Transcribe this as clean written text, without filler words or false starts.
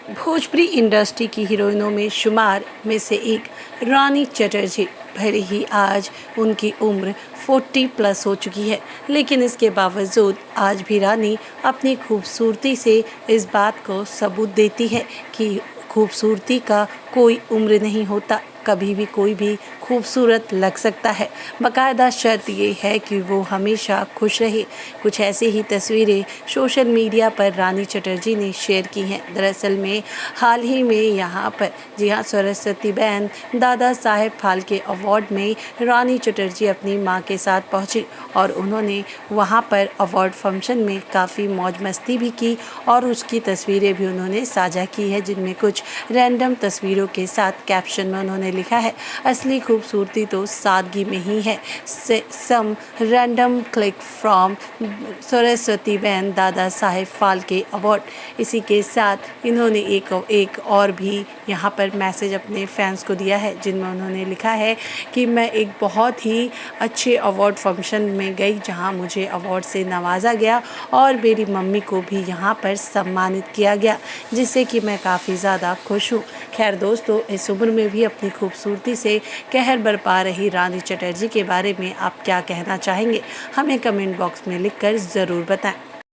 Bhojpuri industry की हीरोइनों में शुमार में से एक रानी चटर्जी, भले ही आज उनकी उम्र 40 प्लस हो चुकी है, लेकिन इसके बावजूद आज भी रानी अपनी खूबसूरती से इस बात को सबूत देती है कि खूबसूरती का कोई उम्र नहीं होता, कभी भी कोई भी खूबसूरत लग सकता है। बाकायदा शर्त ये है कि वो हमेशा खुश रहे। कुछ ऐसी ही तस्वीरें सोशल मीडिया पर रानी चटर्जी ने शेयर की हैं। दरअसल में हाल ही में यहाँ पर जी हाँ, सरस्वती बहन दादा साहेब फाल्के अवार्ड में रानी चटर्जी अपनी माँ के साथ पहुँची और उन्होंने वहाँ पर अवार्ड फंक्शन में काफ़ी मौज मस्ती भी की और उसकी तस्वीरें भी उन्होंने साझा की है, जिनमें कुछ रैंडम तस्वीरों के साथ कैप्शन में उन्होंने लिखा है, असली खूबसूरती तो सादगी में ही है। Some random click from Saraswati बहन दादा साहेब फाल्के अवार्ड। इसी के साथ इन्होंने एक और भी यहाँ पर मैसेज अपने फैंस को दिया है, जिनमें उन्होंने लिखा है कि मैं एक बहुत ही अच्छे अवार्ड फंक्शन में गई जहाँ मुझे अवार्ड से नवाजा गया और मेरी मम्मी को भी यहाँ पर सम्मानित किया गया, जिससे कि मैं काफ़ी ज़्यादा खुश हूँ। खैर दोस्तों, इस उम्र में भी अपनी खूबसूरती से कहर बरपा रही रानी चटर्जी के बारे में आप क्या कहना चाहेंगे? हमें कमेंट बॉक्स में लिखकर ज़रूर बताएं।